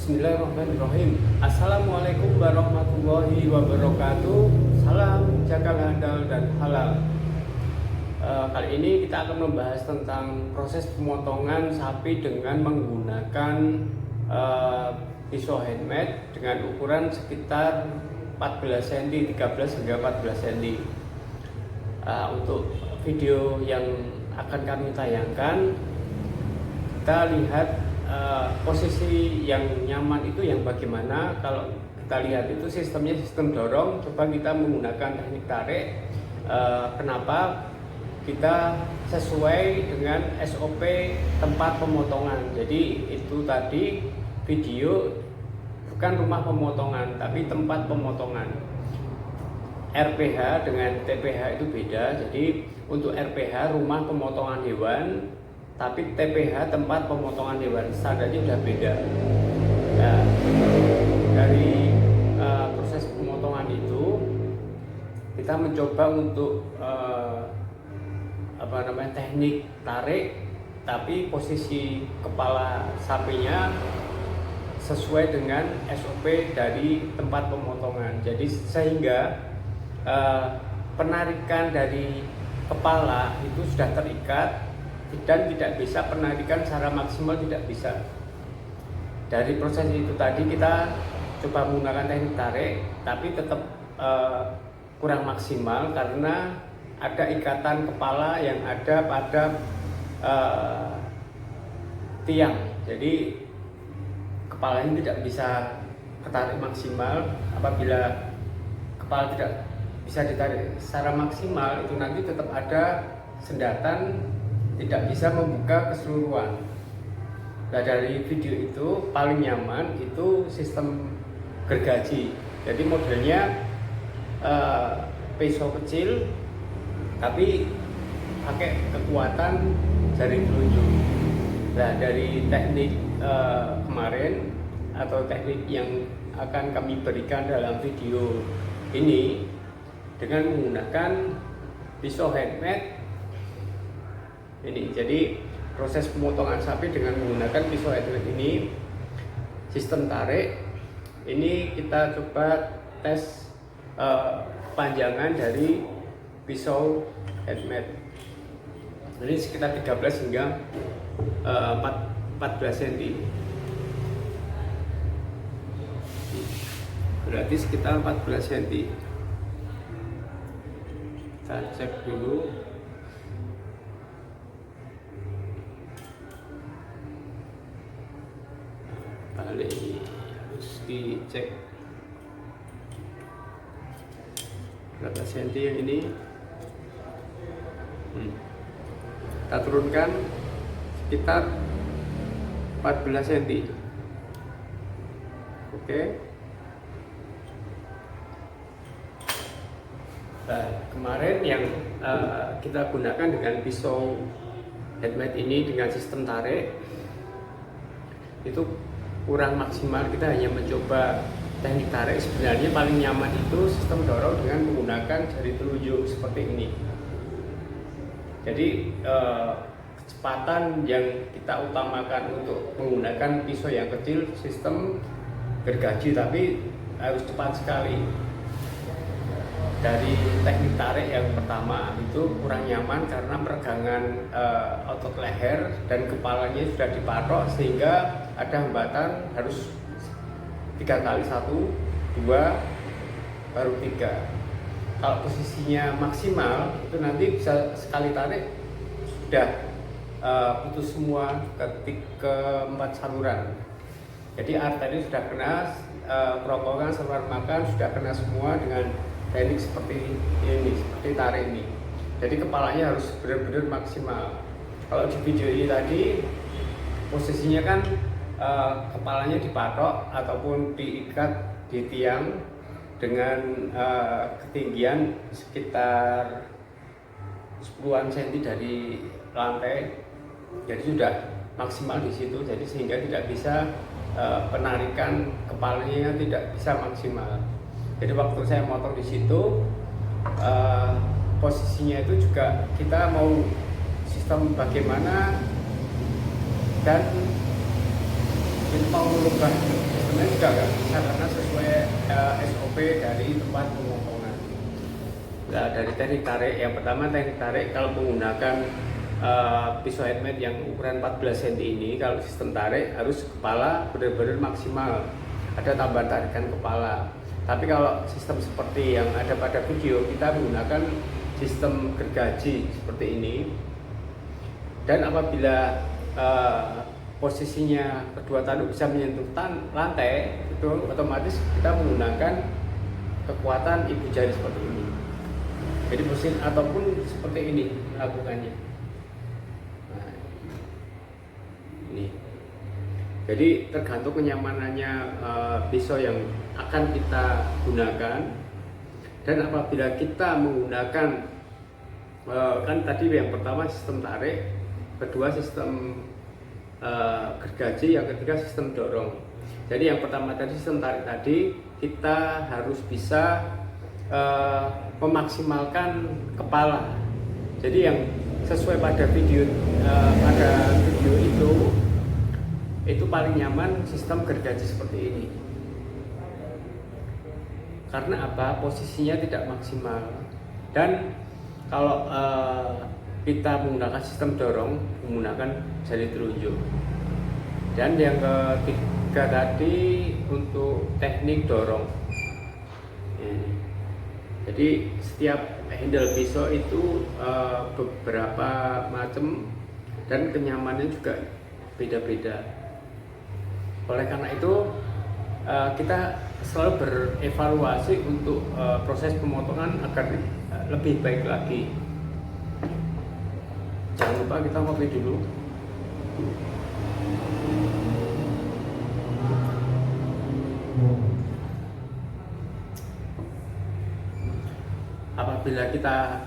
Bismillahirrahmanirrahim. Assalamualaikum warahmatullahi wabarakatuh. Salam jaga handal dan halal. Kali ini kita akan membahas tentang proses pemotongan sapi dengan menggunakan pisau handmade dengan ukuran sekitar 14 cm, 13 hingga 14 cm. Untuk video yang akan kami tayangkan, kita lihat posisi yang nyaman itu yang bagaimana. Kalau kita lihat itu sistemnya sistem dorong. Coba kita menggunakan teknik tarik. Kenapa? Kita sesuai dengan SOP tempat pemotongan. Jadi itu tadi video bukan rumah pemotongan tapi tempat pemotongan. RPH dengan TPH itu beda. Jadi untuk RPH rumah pemotongan hewan, tapi TPH tempat pemotongan hewan, standarnya sudah beda. Nah, dari proses pemotongan itu kita mencoba untuk teknik tarik, tapi posisi kepala sapinya sesuai dengan SOP dari tempat pemotongan. Jadi sehingga penarikan dari kepala itu sudah terikat dan tidak bisa penarikan secara maksimal, tidak bisa. Dari proses itu tadi kita coba menggunakan teknik tarik, tapi tetap kurang maksimal karena ada ikatan kepala yang ada pada tiang. Jadi kepalanya tidak bisa ketarik maksimal. Apabila kepala tidak bisa ditarik secara maksimal, itu nanti tetap ada sendatan, tidak bisa membuka keseluruhan. Nah, dari video itu paling nyaman itu sistem gergaji. Jadi modelnya pisau kecil tapi pakai kekuatan jari telunjuk. Nah, dari teknik kemarin atau teknik yang akan kami berikan dalam video ini dengan menggunakan pisau handmade ini. Jadi proses pemotongan sapi dengan menggunakan pisau handmade ini, sistem tarik ini kita coba tes panjangan dari pisau handmade. Ini sekitar 13 hingga 14 cm. Berarti sekitar 14 cm. Kita cek dulu. Harus dicek berapa senti yang ini. Kita turunkan sekitar 14 cm. Oke. Nah, kemarin yang kita gunakan dengan pisau handmade ini dengan sistem tarik itu kurang maksimal. Kita hanya mencoba teknik tarik. Sebenarnya paling nyaman itu sistem dorong dengan menggunakan jari telunjuk seperti ini. Jadi kecepatan yang kita utamakan untuk menggunakan pisau yang kecil sistem gergaji, tapi harus cepat sekali. Dari teknik tarik yang pertama itu kurang nyaman karena peregangan otot leher dan kepalanya sudah dipatok sehingga ada hambatan, harus 3 kali, 1, 2, baru 3. Kalau posisinya maksimal itu nanti bisa sekali tarik sudah putus semua ke-4 saluran. Jadi arteri sudah kena, kerongkongan saluran makan sudah kena semua dengan teknik seperti ini, seperti tarik ini. Jadi kepalanya harus benar-benar maksimal. Kalau di video ini tadi posisinya kan kepalanya dipatok ataupun diikat di tiang dengan ketinggian sekitar 10-an cm dari lantai. Jadi sudah maksimal di situ. Jadi sehingga tidak bisa penarikan kepalanya tidak bisa maksimal. Jadi waktu saya motong di situ posisinya itu juga kita mau sistem bagaimana dan kita mau merubah sistemnya juga nggak bisa karena sesuai SOP dari tempat pemotongan. Nah, dari teknik tarik, yang pertama teknik tarik kalau menggunakan pisau handmade yang ukuran 14 cm ini, kalau sistem tarik harus kepala benar-benar maksimal, ada tambahan tarikan kepala. Tapi kalau sistem seperti yang ada pada video, kita menggunakan sistem gergaji seperti ini, dan apabila posisinya kedua tanduk bisa menyentuh lantai, itu otomatis kita menggunakan kekuatan ibu jari seperti ini. Jadi mesin ataupun seperti ini melakukannya. Nah, ini. Jadi tergantung kenyamanannya pisau yang akan kita gunakan. Dan apabila kita menggunakan kan tadi yang pertama sistem tarik, kedua sistem gergaji, yang ketiga sistem dorong. Jadi yang pertama tadi sistem tarik tadi, kita harus bisa memaksimalkan kepala. Jadi yang sesuai pada video itu paling nyaman sistem gergaji seperti ini. Karena apa? Posisinya tidak maksimal. Dan kalau kita menggunakan sistem dorong, menggunakan jari telunjuk. Dan yang ketiga tadi untuk teknik dorong. Jadi setiap handle pisau itu beberapa macam dan kenyamanannya juga beda-beda. Oleh karena itu kita selalu berevaluasi untuk proses pemotongan agar lebih baik lagi. Jangan lupa kita ngopi dulu. Apabila kita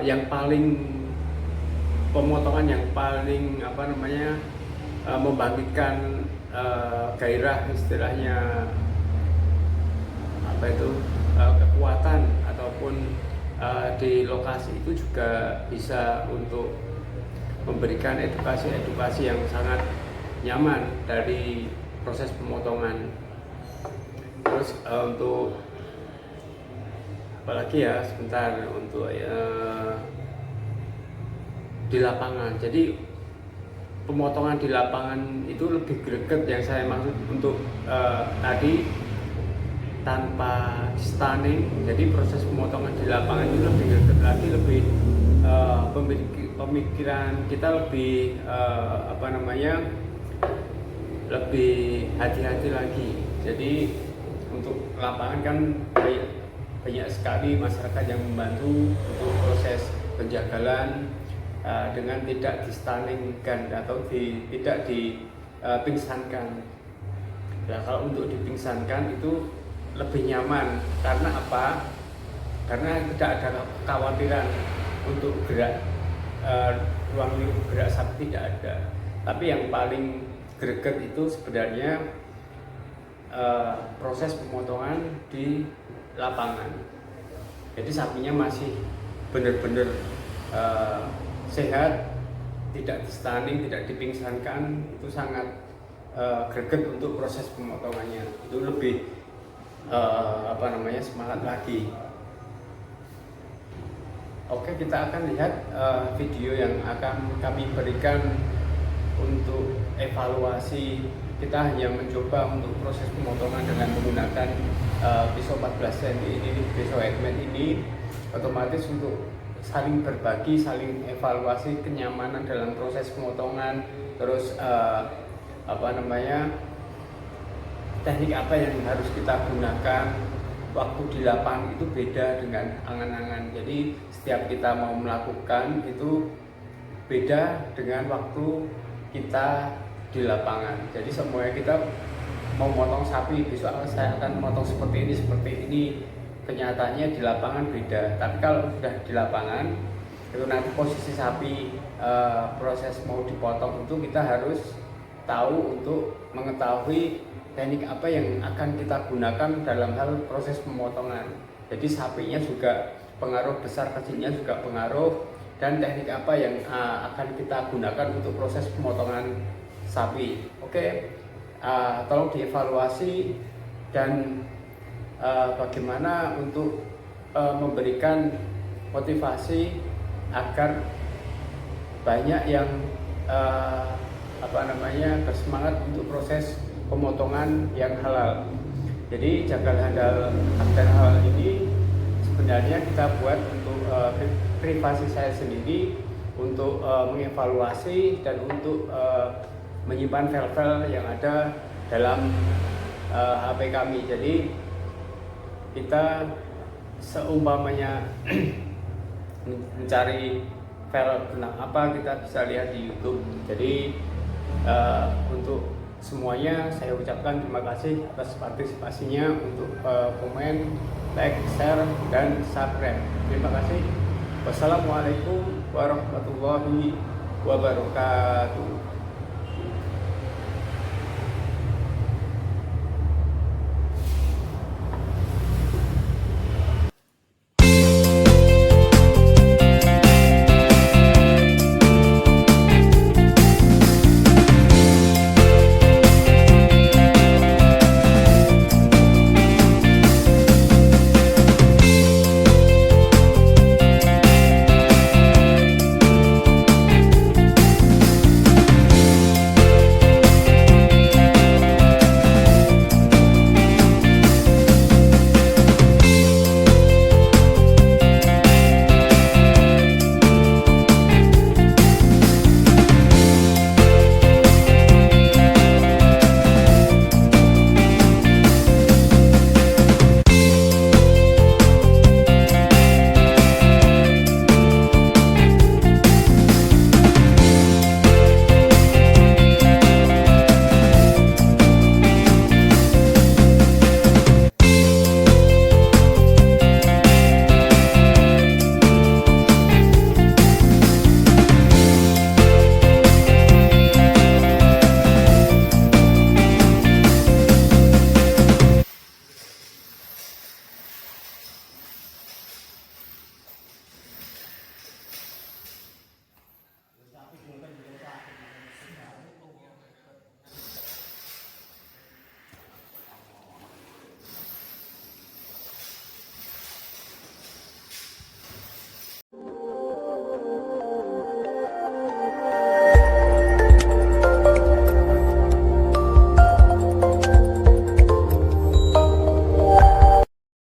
yang paling pemotongan yang paling membangkitkan gairah, istilahnya kekuatan ataupun di lokasi itu juga bisa untuk memberikan edukasi yang sangat nyaman dari proses pemotongan. Terus untuk apalagi ya sebentar untuk di lapangan. Jadi pemotongan di lapangan itu lebih greget, yang saya maksud untuk tadi tanpa stunning. Jadi proses pemotongan di lapangan itu lebih greget lagi, lebih pemikiran kita lebih lebih hati-hati lagi. Jadi untuk lapangan kan banyak sekali masyarakat yang membantu untuk proses penjagalan dengan tidak di-stunningkan atau tidak dipingsankan. Nah, kalau untuk dipingsankan itu lebih nyaman. Karena apa? Karena tidak ada kekhawatiran untuk gerak ruang lingkup gerak sapi, tidak ada. Tapi yang paling greget itu sebenarnya proses pemotongan di lapangan. Jadi sapinya masih benar-benar sehat, tidak di-stunning, tidak dipingsankan, itu sangat greget untuk proses pemotongannya. Itu lebih semangat lagi. Oke, kita akan lihat video yang akan kami berikan untuk evaluasi. Kita hanya mencoba untuk proses pemotongan dengan menggunakan pisau 14 cm ini, pisau handmade ini, otomatis untuk saling berbagi, saling evaluasi kenyamanan dalam proses pemotongan. Terus teknik apa yang harus kita gunakan. Waktu di lapangan itu beda dengan angan-angan. Jadi setiap kita mau melakukan itu beda dengan waktu kita di lapangan. Jadi semuanya kita mau motong sapi, besok saya akan motong seperti ini. Kenyataannya di lapangan beda. Tapi kalau sudah di lapangan, itu nanti posisi sapi proses mau dipotong itu kita harus tahu untuk mengetahui teknik apa yang akan kita gunakan dalam hal proses pemotongan. Jadi sapinya juga pengaruh, besar kecilnya juga pengaruh, dan teknik apa yang akan kita gunakan untuk proses pemotongan sapi. Oke, tolong dievaluasi dan bagaimana untuk memberikan motivasi agar banyak yang bersemangat untuk proses pemotongan yang halal. Jadi jagal handal akten halal ini sebenarnya kita buat untuk privasi saya sendiri, untuk mengevaluasi dan untuk menyimpan file-file yang ada dalam HP kami. Jadi kita seumpamanya mencari file tentang apa, kita bisa lihat di YouTube. Jadi untuk semuanya saya ucapkan terima kasih atas partisipasinya, untuk komen, like, share, dan subscribe. Terima kasih. Wassalamualaikum warahmatullahi wabarakatuh.